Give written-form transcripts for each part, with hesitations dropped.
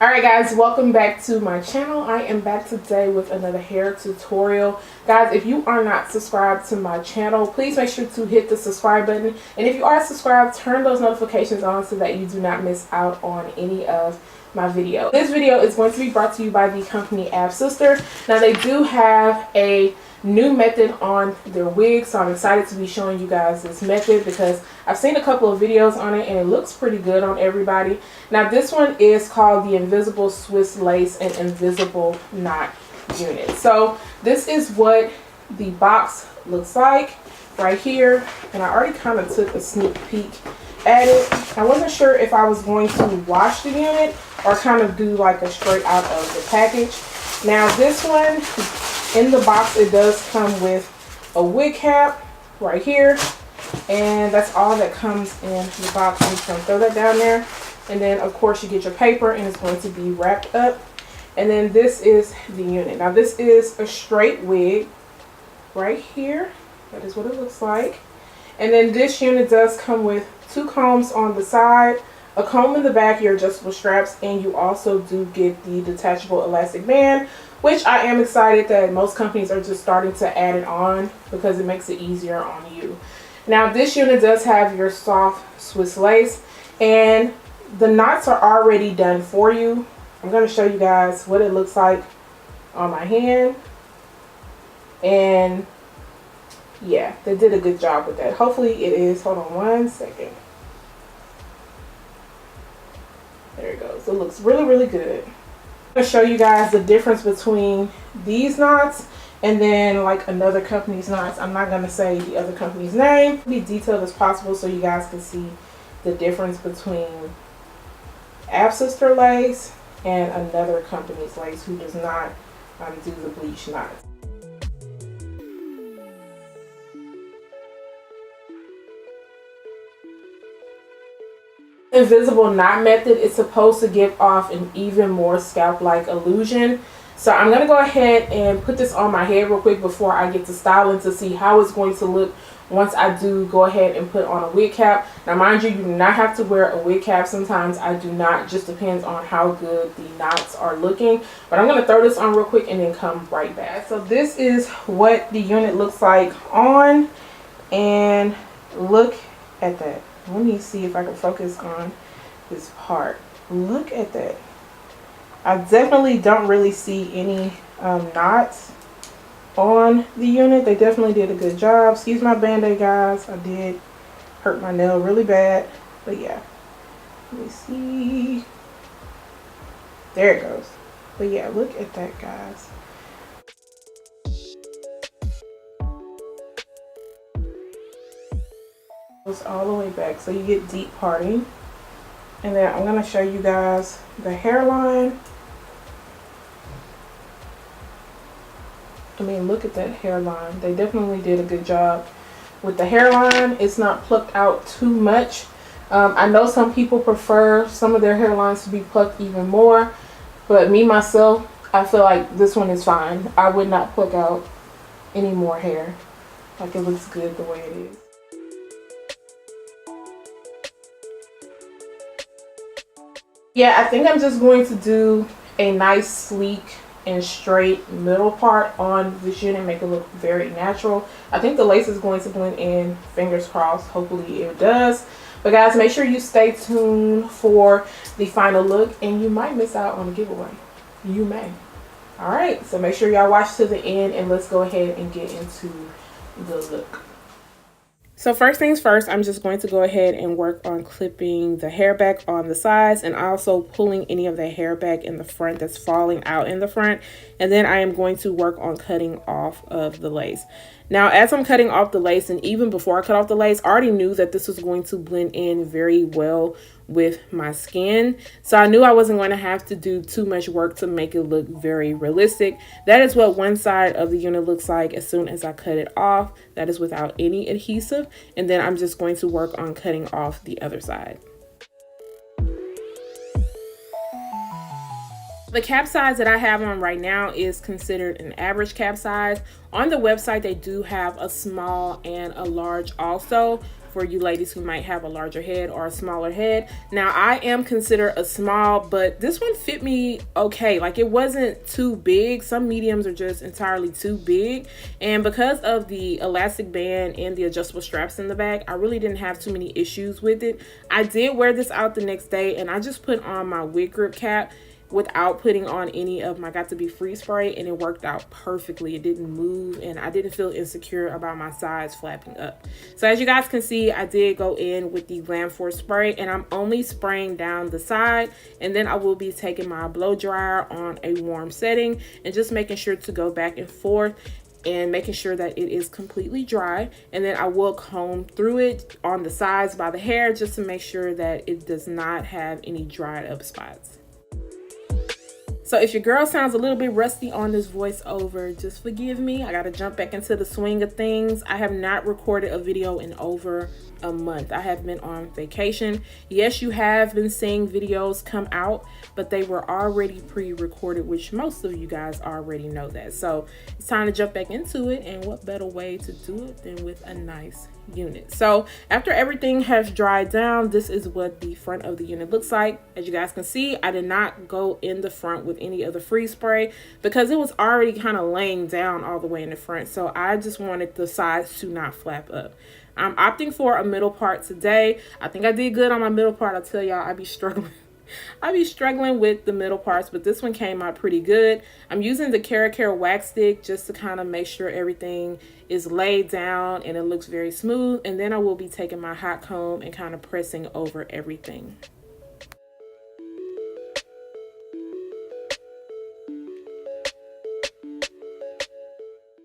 Alright guys, welcome back to my channel. I am back today with another hair tutorial. Guys, if you are not subscribed to my channel, please make sure to hit the subscribe button. And if you are subscribed, turn those notifications on so that you do not miss out on any of my videos. This video is going to be brought to you by the company Afsister. Now they do have a new method on their wig, so I'm excited to be showing you guys this method because I've seen a couple of videos on it and it looks pretty good on everybody. Now this one is called the Invisible Swiss Lace and Invisible Knot Unit. So this is what the box looks like right here, and I already kind of took a sneak peek at it. I wasn't sure if I was going to wash the unit or kind of do like a straight out of the package. Now this one, in the box, it does come with a wig cap right here, and that's all that comes in the box. I'm just going to throw that down there, and then of course you get your paper and it's going to be wrapped up. And then this is the unit. Now this is a straight wig right here. That is what it looks like. And then this unit does come with 2 combs on the side, a comb in the back, your adjustable straps, and you also do get the detachable elastic band, which I am excited that most companies are just starting to add it on because it makes it easier on you. Now this unit does have your soft Swiss lace, and the knots are already done for you. I'm going to show you guys what it looks like on my hand, and yeah, they did a good job with that. Hopefully it is. Hold on one second. There it goes. It looks really good. I'm going to show you guys the difference between these knots and then like another company's knots. I'm not going to say the other company's name. Be detailed as possible so you guys can see the difference between Afsister lace and another company's lace who does not do the bleach knots. Invisible knot method is supposed to give off an even more scalp-like illusion. So I'm going to go ahead and put this on my head real quick before I get to styling to see how it's going to look once I do go ahead and put on a wig cap. Now mind you, you do not have to wear a wig cap. Sometimes I do not, just depends on how good the knots are looking. But I'm going to throw this on real quick and then come right back. So this is what the unit looks like on, and look at that. Let me see if I can focus on this part. Look at that. I definitely don't really see any knots on the unit. They definitely did a good job. Excuse my band-aid, guys. I did hurt my nail really bad. But yeah. Let me see. There it goes. But yeah, look at that, guys. All the way back, so you get deep parting. And then I'm going to show you guys the hairline. I mean, look at that hairline. They definitely did a good job with the hairline. It's not plucked out too much. I know some people prefer some of their hairlines to be plucked even more, but me myself, I feel like this one is fine. I would not pluck out any more hair. Like, it looks good the way it is. Yeah, I think I'm just going to do a nice sleek and straight middle part on this unit, make it look very natural. I think the lace is going to blend in, fingers crossed, hopefully it does. But guys, make sure you stay tuned for the final look, and you might miss out on a giveaway. You may. Alright, so make sure y'all watch to the end, and let's go ahead and get into the look. So first things first, I'm just going to go ahead and work on clipping the hair back on the sides and also pulling any of the hair back in the front that's falling out in the front. And then I am going to work on cutting off of the lace. Now, as I'm cutting off the lace, and even before I cut off the lace, I already knew that this was going to blend in very well with my skin. So I knew I wasn't going to have to do too much work to make it look very realistic. That is what one side of the unit looks like as soon as I cut it off. That is without any adhesive. And then I'm just going to work on cutting off the other side. The cap size that I have on right now is considered an average cap size. On the website, they do have a small and a large also. for you ladies who might have a larger head or a smaller head. Now, I am considered a small, but this one fit me okay. Like, it wasn't too big. Some mediums are just entirely too big. And because of the elastic band and the adjustable straps in the back, I really didn't have too many issues with it. I did wear this out the next day, and I just put on my wig grip cap without putting on any of my Got2b freeze spray, and it worked out perfectly. It didn't move, and I didn't feel insecure about my sides flapping up. So as you guys can see, I did go in with the Glam Force spray, and I'm only spraying down the side, and then I will be taking my blow dryer on a warm setting and just making sure to go back and forth and making sure that it is completely dry. And then I will comb through it on the sides by the hair just to make sure that it does not have any dried up spots. So if your girl sounds a little bit rusty on this voiceover, just forgive me. I gotta jump back into the swing of things. I have not recorded a video in over a month. I have been on vacation. Yes, you have been seeing videos come out, but they were already pre-recorded, which most of you guys already know that. So it's time to jump back into it, and what better way to do it than with a nice unit. So after everything has dried down, this is what the front of the unit looks like. As you guys can see, I did not go in the front with any of the freeze spray because it was already kind of laying down all the way in the front. So I just wanted the sides to not flap up. I'm opting for a middle part today. I think I did good on my middle part. I'll tell y'all, I be struggling with the middle parts, but this one came out pretty good. I'm using the Care wax stick just to kind of make sure everything is laid down and it looks very smooth. And then I will be taking my hot comb and kind of pressing over everything.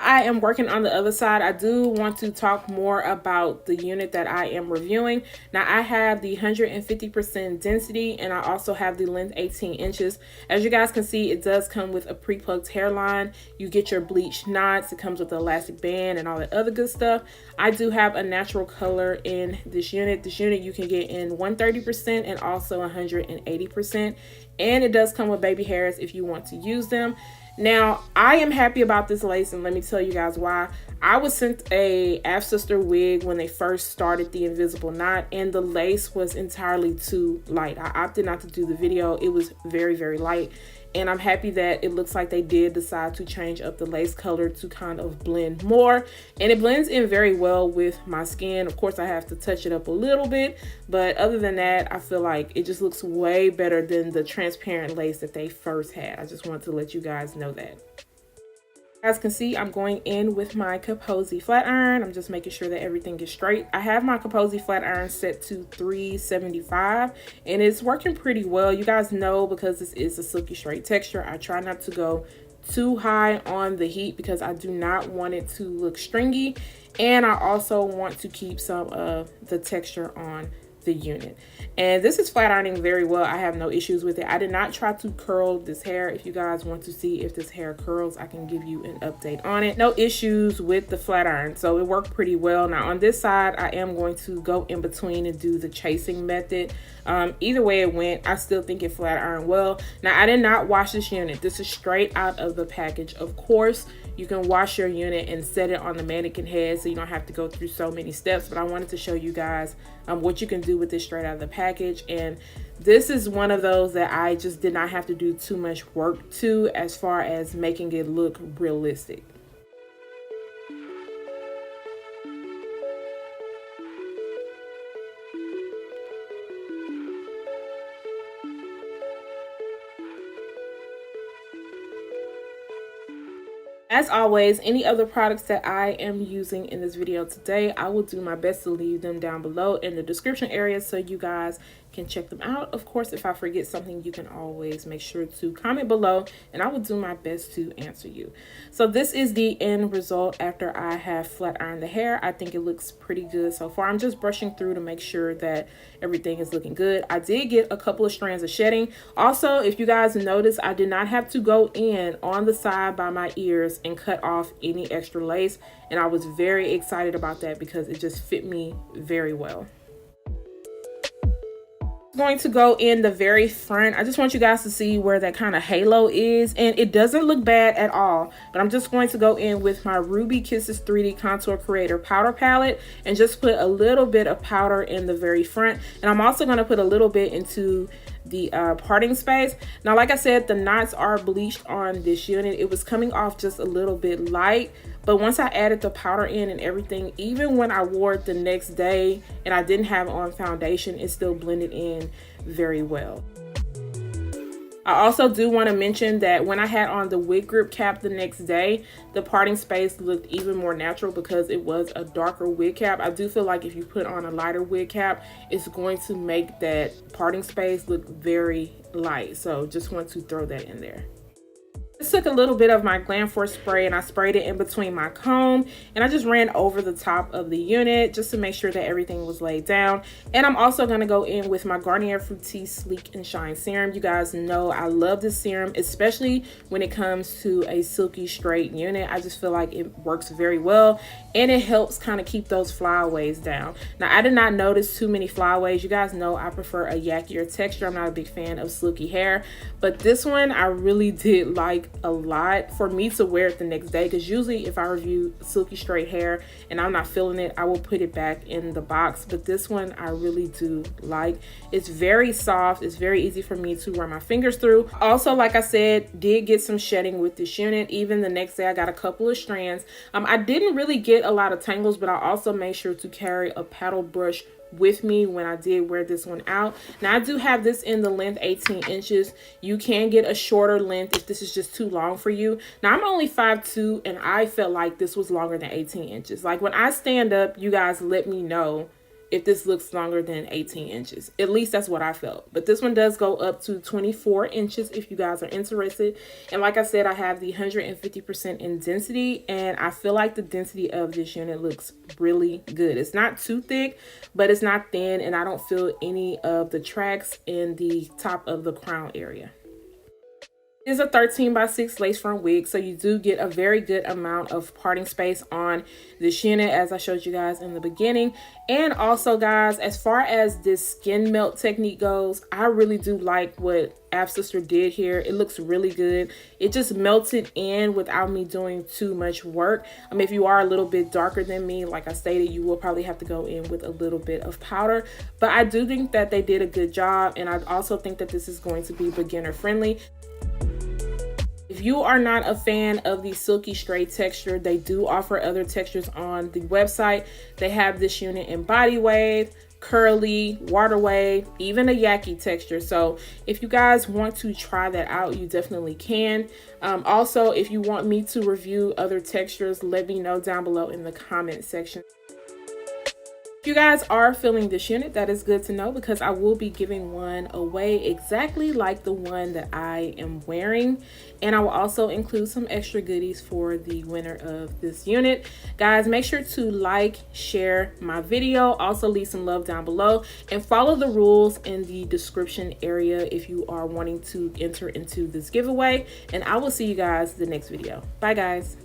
I am working on the other side. I do want to talk more about the unit that I am reviewing. Now, I have the 150% density, and I also have the length 18 inches. As you guys can see, it does come with a pre-plucked hairline. You get your bleach knots. It comes with the elastic band and all that other good stuff. I do have a natural color in this unit. This unit you can get in 130% and also 180%. And it does come with baby hairs if you want to use them. Now, I am happy about this lace, and let me tell you guys why. I was sent a Afsisterwig when they first started the invisible knot, and the lace was entirely too light. I opted not to do the video. It was very, very light. And I'm happy that it looks like they did decide to change up the lace color to kind of blend more. And it blends in very well with my skin. Of course, I have to touch it up a little bit. But other than that, I feel like it just looks way better than the transparent lace that they first had. I just wanted to let you guys know that. As you can see, I'm going in with my Kaposi flat iron. I'm just making sure that everything is straight. I have my Kaposi flat iron set to 375 and it's working pretty well. You guys know, because this is a silky straight texture, I try not to go too high on the heat because I do not want it to look stringy, and I also want to keep some of the texture on the unit. And this is flat ironing very well. I have no issues with it. I did not try to curl this hair. If you guys want to see if this hair curls, I can give you an update on it. No issues with the flat iron, so it worked pretty well. Now on this side, I am going to go in between and do the chasing method. Either way it went, I still think it flat ironed well. Now, I did not wash this unit. This is straight out of the package. Of course, you can wash your unit and set it on the mannequin head so you don't have to go through so many steps, but I wanted to show you guys what you can do with this straight out of the package. And this is one of those that I just did not have to do too much work to as far as making it look realistic. As always, any other products that I am using in this video today, I will do my best to leave them down below in the description area so you guys can check them out. Of course, if I forget something, you can always make sure to comment below and I will do my best to answer you. So this is the end result after I have flat ironed the hair. I think it looks pretty good so far. I'm just brushing through to make sure that everything is looking good. I did get a couple of strands of shedding. Also, if you guys notice, I did not have to go in on the side by my ears and cut off any extra lace, and I was very excited about that because it just fit me very well. Going to go in the very front. I just want you guys to see where that kind of halo is, and it doesn't look bad at all. But I'm just going to go in with my Ruby Kisses 3D Contour Creator powder palette and just put a little bit of powder in the very front, and I'm also going to put a little bit into the parting space. Now, like I said, the knots are bleached on this unit. It was coming off just a little bit light, but once I added the powder in and everything, even when I wore it the next day and I didn't have on foundation, it still blended in very well. I also do want to mention that when I had on the wig grip cap the next day, the parting space looked even more natural because it was a darker wig cap. I do feel like if you put on a lighter wig cap, it's going to make that parting space look very light. So just want to throw that in there. I took a little bit of my Glam Force spray and I sprayed it in between my comb, and I just ran over the top of the unit just to make sure that everything was laid down. And I'm also going to go in with my Garnier Fructis Sleek and Shine Serum. You guys know I love this serum, especially when it comes to a silky straight unit. I just feel like it works very well, and it helps kind of keep those flyaways down. Now, I did not notice too many flyaways. You guys know I prefer a yakkier texture. I'm not a big fan of silky hair, but this one I really did like a lot for me to wear it the next day, because usually if I review silky straight hair and I'm not feeling it, I will put it back in the box. But this one I really do like. It's very soft. It's very easy for me to run my fingers through. Also, like I said, did get some shedding with this unit. Even the next day I got a couple of strands. I didn't really get a lot of tangles, but I also made sure to carry a paddle brush with me when I did wear this one out. Now, I do have this in the length 18 inches. You can get a shorter length if this is just too long for you. Now, I'm only 5'2", and I felt like this was longer than 18 inches. Like, when I stand up, you guys let me know if this looks longer than 18 inches. At least that's what I felt. But this one does go up to 24 inches if you guys are interested. And like I said, I have the 150% in density, and I feel like the density of this unit looks really good. It's not too thick, but it's not thin, and I don't feel any of the tracks in the top of the crown area. It is a 13x6 lace front wig, so you do get a very good amount of parting space on this unit, as I showed you guys in the beginning. And also, guys, as far as this skin melt technique goes, I really do like what Afsister did here. It looks really good. It just melted in without me doing too much work. If you are a little bit darker than me, like I stated, you will probably have to go in with a little bit of powder. But I do think that they did a good job, and I also think that this is going to be beginner friendly. If you are not a fan of the silky straight texture, they do offer other textures on the website. They have this unit in body wave, curly, water wave, even a yaki texture. So if you guys want to try that out, you definitely can. Also, if you want me to review other textures, let me know down below in the comment section. If you guys are feeling this unit, that is good to know, because I will be giving one away exactly like the one that I am wearing. And I will also include some extra goodies for the winner of this unit. Guys, make sure to like, share my video. Also leave some love down below and follow the rules in the description area if you are wanting to enter into this giveaway. And I will see you guys in the next video. Bye, guys.